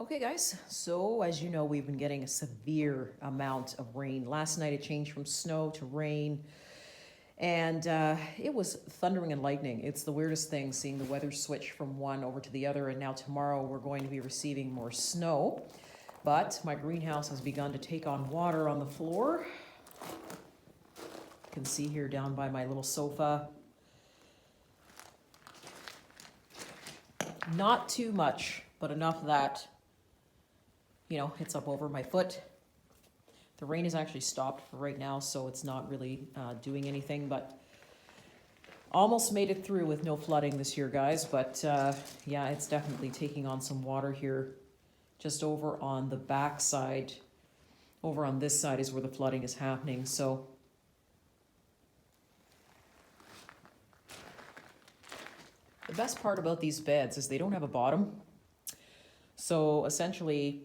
Okay, guys, so as you know, we've been getting a severe amount of rain. Last night it changed from snow to rain, and it was thundering and lightning. It's the weirdest thing seeing the weather switch from one over to the other, and now tomorrow we're going to be receiving more snow. But my greenhouse has begun to take on water on the floor. You can see here down by my little sofa. Not too much, but enough that it's up over my foot. The rain has actually stopped for right now, so it's not really doing anything, but almost made it through with no flooding this year, guys. But yeah, it's definitely taking on some water here. Just over on the back side, over on this side is where the flooding is happening. So the best part about these beds is they don't have a bottom. So essentially,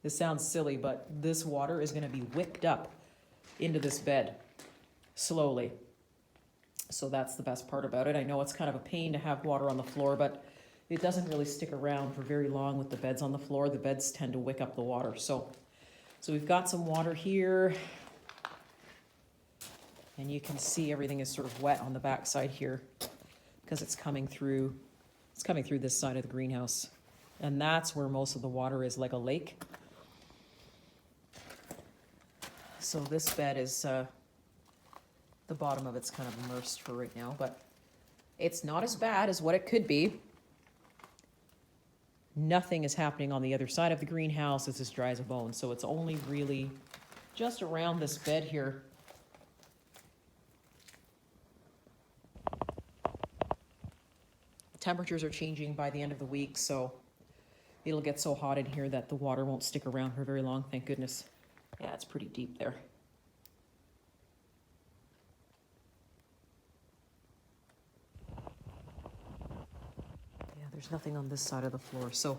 this sounds silly, but this water is going to be whipped up into this bed slowly. So that's the best part about it. I know it's kind of a pain to have water on the floor, but it doesn't really stick around for very long with the beds on the floor. The beds tend to wick up the water. So we've got some water here. And you can see everything is sort of wet on the back side here because it's coming through this side of the greenhouse. And that's where most of the water is, like a lake. So this bed is, the bottom of it's kind of immersed for right now, but it's not as bad as what it could be. Nothing is happening on the other side of the greenhouse. It's as dry as a bone. So it's only really just around this bed here. Temperatures are changing by the end of the week, so it'll get so hot in here that the water won't stick around for very long, thank goodness. Yeah, it's pretty deep there. Yeah, there's nothing on this side of the floor. So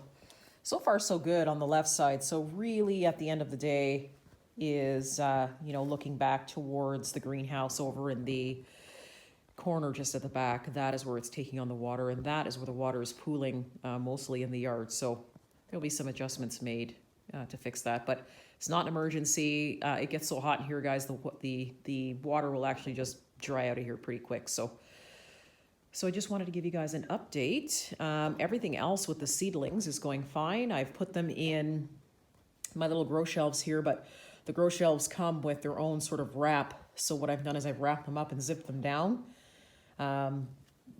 far so good on the left side. So really at the end of the day is, looking back towards the greenhouse over in the corner just at the back. That is where it's taking on the water, and that is where the water is pooling mostly in the yard. So there'll be some adjustments made to fix that, but it's not an emergency. It gets so hot in here, guys, the water will actually just dry out of here pretty quick. So I just wanted to give you guys an update. Everything else with the seedlings is going fine. I've put them in my little grow shelves here, but the grow shelves come with their own sort of wrap. So what I've done is I've wrapped them up and zipped them down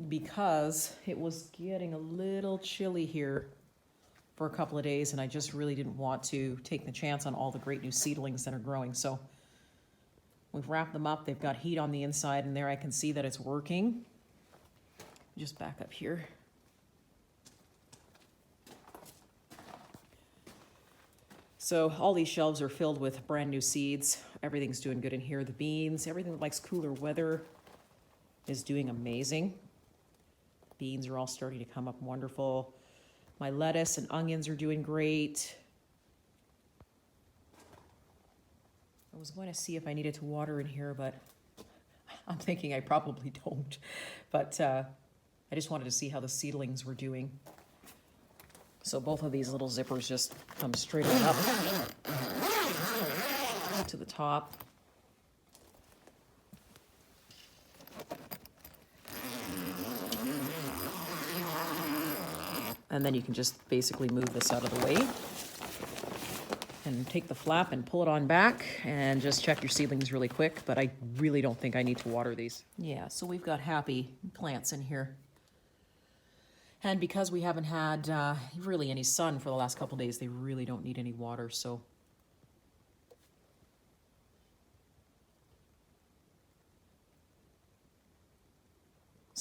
because it was getting a little chilly here for a couple of days, and I just really didn't want to take the chance on all the great new seedlings that are growing. So we've wrapped them up. They've got heat on the inside, and there I can see that it's working. Just back up here. So all these shelves are filled with brand new seeds. Everything's doing good in here. The beans, everything that likes cooler weather is doing amazing. Beans are all starting to come up wonderful. My lettuce and onions are doing great. I was going to see if I needed to water in here, but I'm thinking I probably don't. But I just wanted to see how the seedlings were doing. So both of these little zippers just come straight on up to the top. And then you can just basically move this out of the way and take the flap and pull it on back and just check your seedlings really quick. But I really don't think I need to water these. Yeah, so we've got happy plants in here. And because we haven't had really any sun for the last couple days, they really don't need any water. So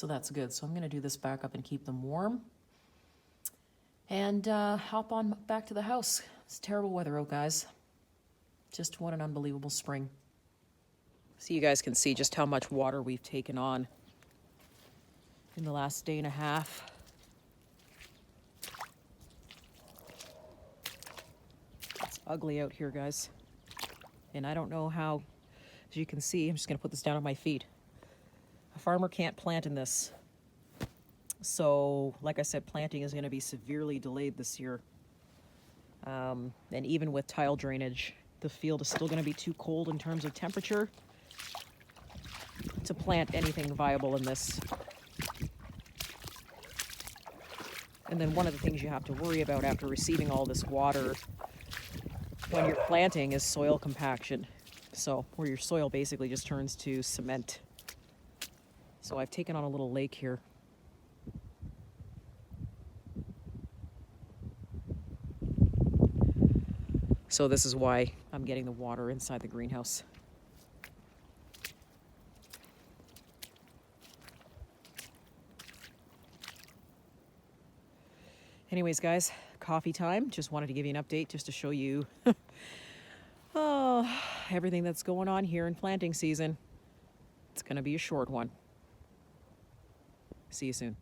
that's good. So I'm going to do this back up and keep them warm. And hop on back to the house. It's terrible weather out, guys. Just what an unbelievable spring. So you guys can see just how much water we've taken on in the last day and a half. It's ugly out here, guys. And I don't know how, as you can see, I'm just going to put this down on my feet. A farmer can't plant in this. So, like I said, planting is going to be severely delayed this year. And even with tile drainage, the field is still going to be too cold in terms of temperature to plant anything viable in this. And then one of the things you have to worry about after receiving all this water when you're planting is soil compaction. So where your soil basically just turns to cement. So I've taken on a little lake here. So this is why I'm getting the water inside the greenhouse. Anyways, guys, coffee time. Just wanted to give you an update just to show you everything that's going on here in planting season. It's going to be a short one. See you soon.